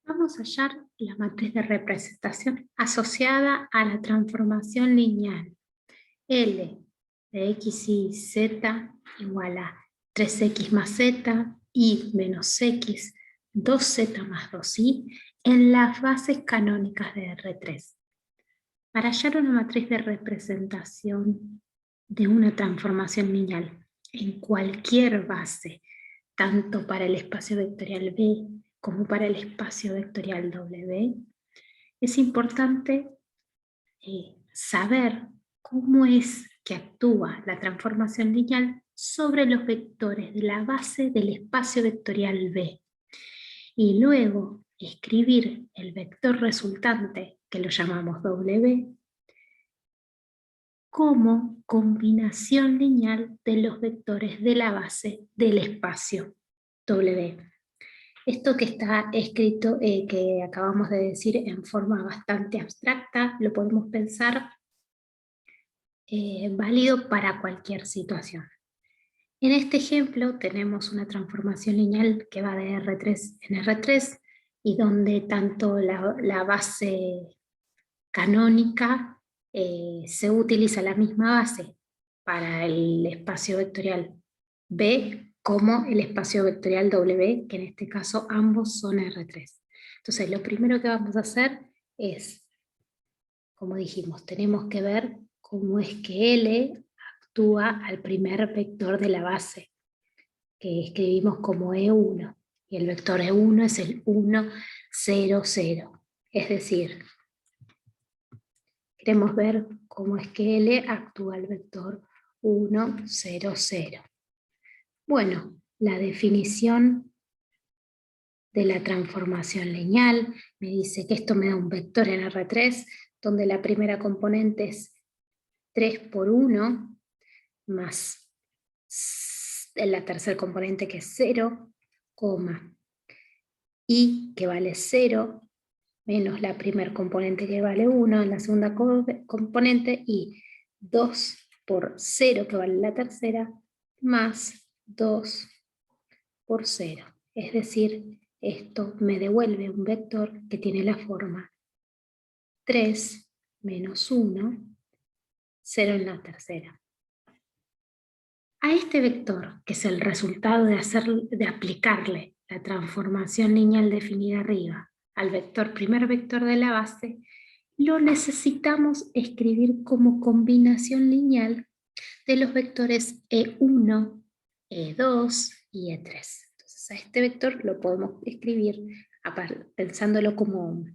Vamos a hallar la matriz de representación asociada a la transformación lineal L de x y z igual a 3x más z, y menos x, 2z más 2y en las bases canónicas de R3. Para hallar una matriz de representación de una transformación lineal en cualquier base, tanto para el espacio vectorial B como para el espacio vectorial W, es importante saber cómo es que actúa la transformación lineal sobre los vectores de la base del espacio vectorial B. Y luego escribir el vector resultante, que lo llamamos W, como combinación lineal de los vectores de la base del espacio W. Esto que está escrito, que acabamos de decir en forma bastante abstracta, lo podemos pensar válido para cualquier situación. En este ejemplo tenemos una transformación lineal que va de R3 en R3 y donde tanto la base canónica se utiliza la misma base para el espacio vectorial B como el espacio vectorial W, que en este caso ambos son R3. Entonces lo primero que vamos a hacer es, como dijimos, tenemos que ver cómo es que L actúa al primer vector de la base, que escribimos como E1, y el vector E1 es el 1, 0, 0. Es decir, queremos ver cómo es que L actúa al vector 1, 0, 0. Bueno, la definición de la transformación lineal me dice que esto me da un vector en R3, donde la primera componente es 3 por 1, más la tercera componente que es 0, y que vale 0, menos la primera componente que vale 1 en la segunda componente, y 2 por 0 que vale la tercera, más 2 por 0. Es decir, esto me devuelve un vector que tiene la forma 3 menos 1, 0 en la tercera. A este vector, que es el resultado de aplicarle la transformación lineal definida arriba al primer vector de la base, lo necesitamos escribir como combinación lineal de los vectores E1, E2 y E3. Entonces a este vector lo podemos escribir pensándolo como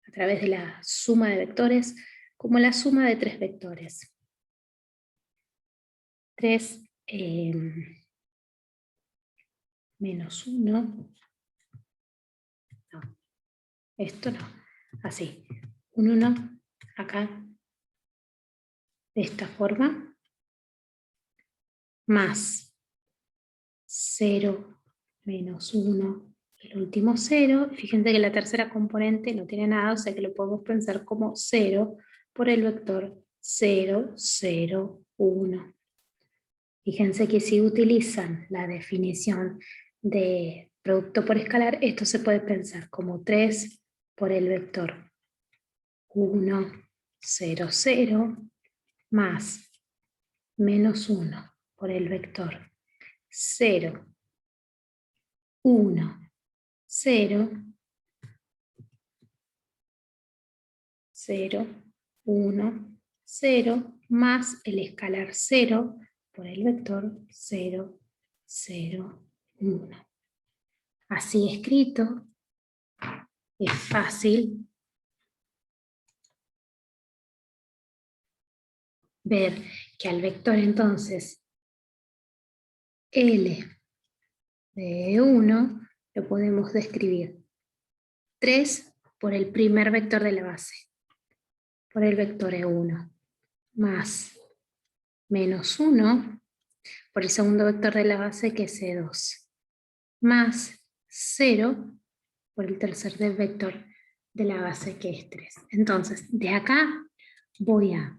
a través de la suma de vectores, como la suma de tres vectores. 3 menos 1, no, esto no, así, un 1 acá, de esta forma, más 0 menos 1, el último 0, fíjense que la tercera componente no tiene nada, o sea que lo podemos pensar como 0 por el vector 0, 0, 1. Fíjense que si utilizan la definición de producto por escalar, esto se puede pensar como 3 por el vector 1, 0, 0, más menos 1 por el vector 0, 1, 0, 0, 1, 0, más el escalar 0 por el vector 0, 0, 1. Así escrito, es fácil ver que al vector entonces L de 1 lo podemos describir 3 por el primer vector de la base, por el vector E1, más menos 1 por el segundo vector de la base, que es E2, más 0 por el tercer vector de la base, que es 3. Entonces, de acá voy a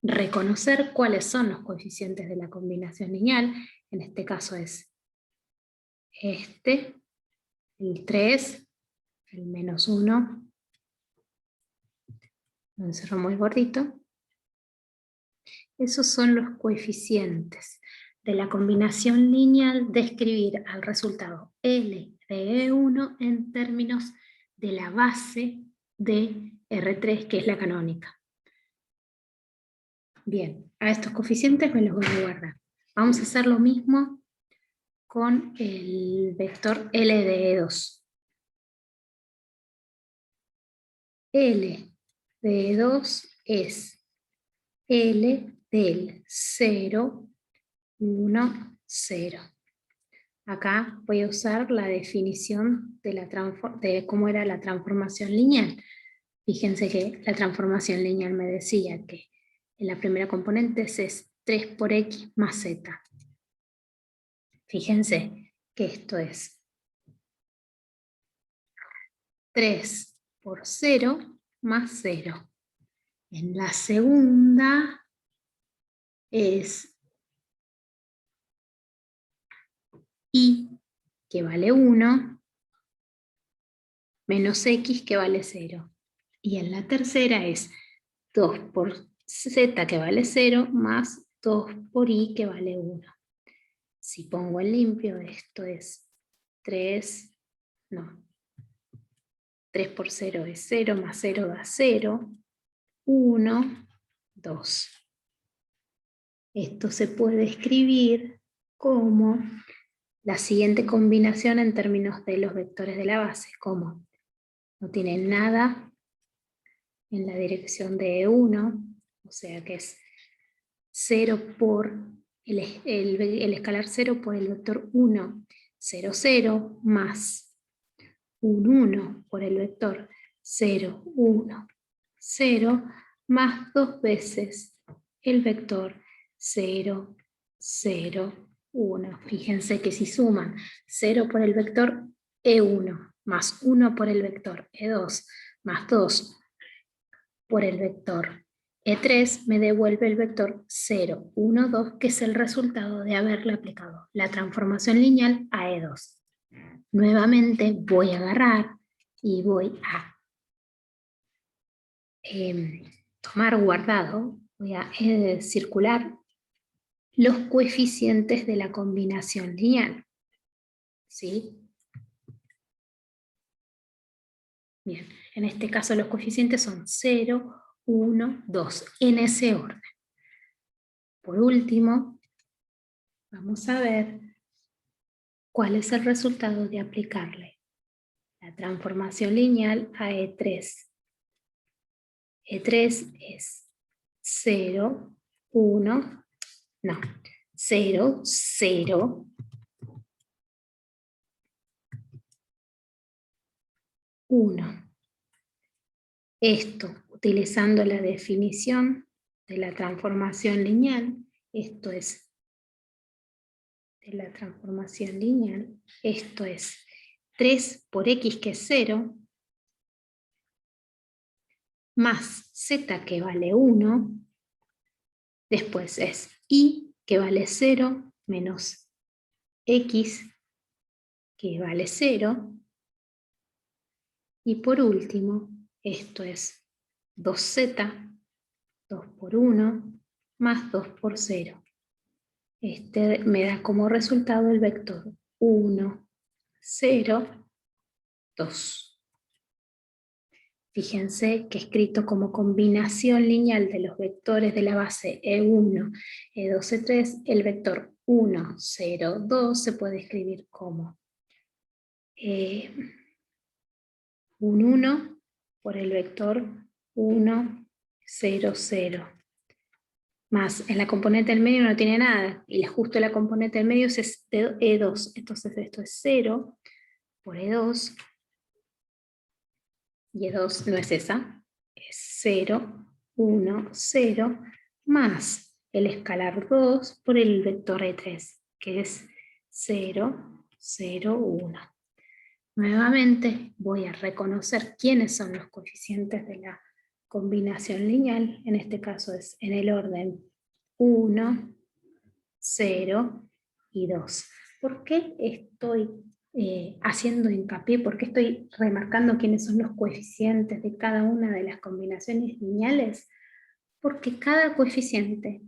reconocer cuáles son los coeficientes de la combinación lineal. En este caso es este, el 3, el menos 1, lo encerro muy gordito. Esos son los coeficientes de la combinación lineal de escribir al resultado L de E1 en términos de la base de R3, que es la canónica. Bien, a estos coeficientes me los voy a guardar. Vamos a hacer lo mismo con el vector L de E2. L de E2 es L del 0, 1, 0. Acá voy a usar la definición de cómo era la transformación lineal. Fíjense que la transformación lineal me decía que en la primera componente es 3 por x más z. Fíjense que esto es 3 por 0 más 0. En la segunda es y, que vale 1, menos x, que vale 0. Y en la tercera es 2 por z, que vale 0, más 2 por y, que vale 1. Si pongo en limpio, esto es 3 por 0 es 0, más 0 da 0, 1, 2. Esto se puede escribir como la siguiente combinación en términos de los vectores de la base, como no tiene nada en la dirección de E1, o sea que es 0 por el escalar 0 por el vector 1, 0, 0, más un 1 por el vector 0, 1, 0, más 2 veces el vector 0, 0, 1. Fíjense que si suman 0 por el vector E1, más 1 por el vector E2, más 2 por el vector E3, me devuelve el vector 0, 1, 2, que es el resultado de haberle aplicado la transformación lineal a E2. Nuevamente voy a agarrar y voy a tomar guardado, voy a circular los coeficientes de la combinación lineal. ¿Sí? Bien, en este caso los coeficientes son 0, 1, 2, en ese orden. Por último, vamos a ver cuál es el resultado de aplicarle la transformación lineal a E3. E3 es 0, 1, 0, 0, 1. Esto, utilizando la definición de la transformación lineal, esto es de la transformación lineal, esto es 3 por x, que es 0, más z, que vale 1, después es y, que vale 0, menos x, que vale 0, y por último, esto es 2z, 2 por 1, más 2 por 0. Este me da como resultado el vector 1, 0, 2. Fíjense que escrito como combinación lineal de los vectores de la base E1, E2, E3, el vector 1, 0, 2 se puede escribir como un 1 por el vector 1, 0, 0. Más en la componente del medio no tiene nada, y justo la componente del medio es E2, entonces esto es 0 por E2, y E2 no es esa, es 0, 1, 0, más el escalar 2 por el vector E3, que es 0, 0, 1. Nuevamente voy a reconocer quiénes son los coeficientes de la combinación lineal. En este caso es en el orden 1, 0 y 2. ¿Por qué estoy haciendo hincapié, porque estoy remarcando quiénes son los coeficientes de cada una de las combinaciones lineales, porque cada coeficiente,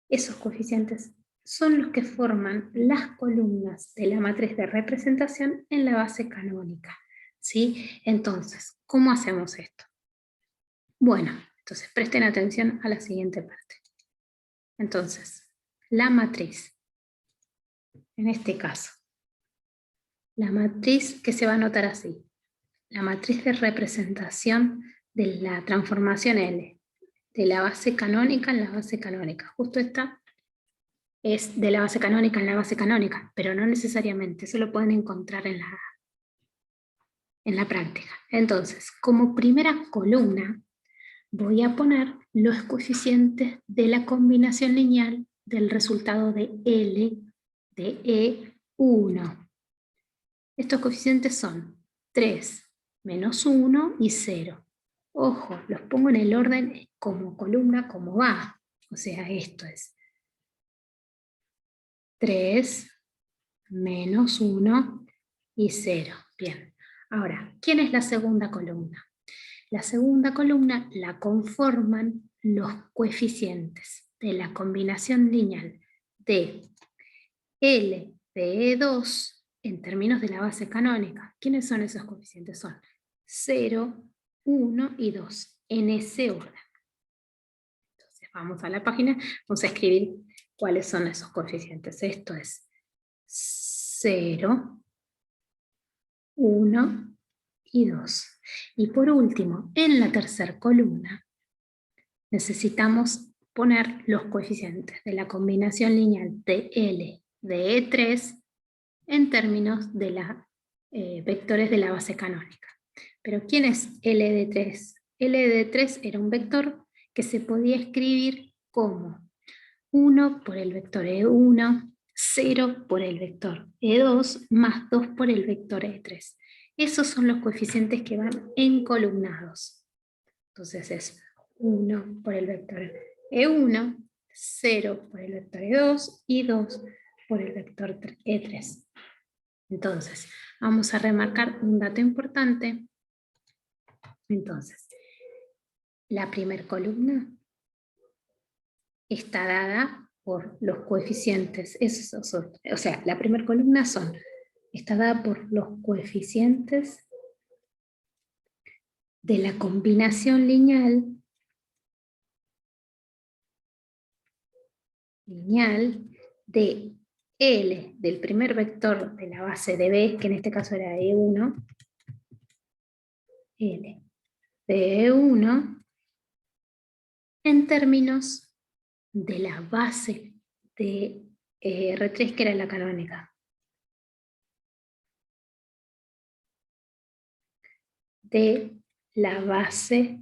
esos coeficientes, son los que forman las columnas de la matriz de representación en la base canónica, ¿sí? Entonces, ¿cómo hacemos esto? Bueno, entonces presten atención a la siguiente parte. Entonces, la matriz, en este caso, la matriz que se va a anotar así, la matriz de representación de la transformación L, de la base canónica en la base canónica. Justo esta es de la base canónica en la base canónica, pero no necesariamente, eso lo pueden encontrar en la práctica. Entonces, como primera columna, voy a poner los coeficientes de la combinación lineal del resultado de L de E1. Estos coeficientes son 3, menos 1 y 0. Ojo, los pongo en el orden como columna, como va. O sea, esto es 3, menos 1 y 0. Bien. Ahora, ¿quién es la segunda columna? La segunda columna la conforman los coeficientes de la combinación lineal de L de E2 en términos de la base canónica. ¿Quiénes son esos coeficientes? Son 0, 1 y 2, en ese orden. Entonces vamos a la página, vamos a escribir cuáles son esos coeficientes. Esto es 0, 1 y 2. Y por último, en la tercera columna, necesitamos poner los coeficientes de la combinación lineal de L de E3 en términos de los vectores de la base canónica. Pero ¿quién es L de 3? L de 3 era un vector que se podía escribir como 1 por el vector E1, 0 por el vector E2, más 2 por el vector E3. Esos son los coeficientes que van encolumnados. Entonces es 1 por el vector E1, 0 por el vector E2 y 2 por el vector E3. Entonces, vamos a remarcar un dato importante. Entonces, la primera columna está dada por los coeficientes. O sea, la primera columna está dada por los coeficientes de la combinación lineal de L del primer vector de la base de B, que en este caso era E1, L de E1, en términos de la base de R3, que era la canónica. De la base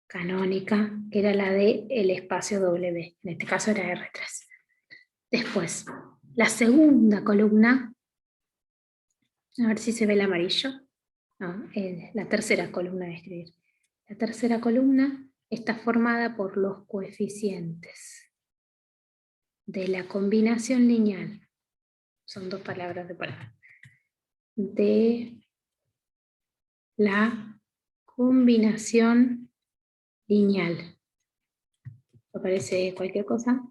canónica, que era la de el espacio W, en este caso era R3. Después, la segunda columna, a ver si se ve el amarillo, no, la tercera columna de escribir. La tercera columna está formada por los coeficientes de la combinación lineal, son dos palabras de palabra, de la combinación lineal. ¿Aparece cualquier cosa?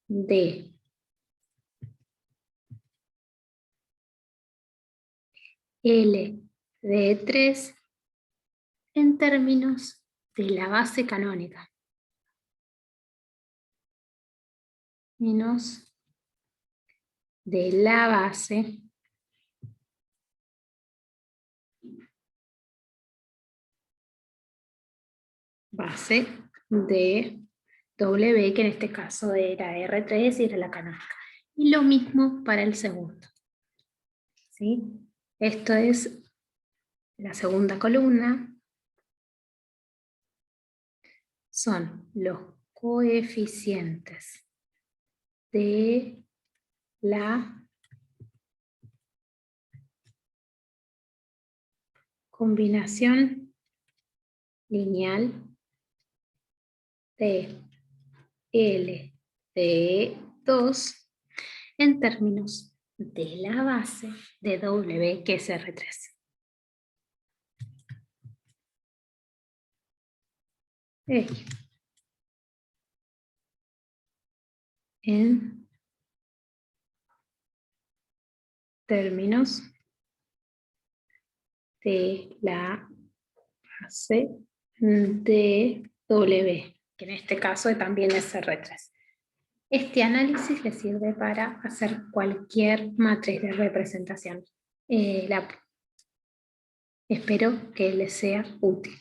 De L de 3 en términos de la base canónica. Menos de la base de W, que en este caso era R3 y era la canónica. Y lo mismo para el segundo. ¿Sí? Esto es la segunda columna. Son los coeficientes de la combinación lineal de L de 2 en términos de la base de W, que es R3. En términos de la base de W, que en este caso también es R3. Este análisis le sirve para hacer cualquier matriz de representación. Espero que les sea útil.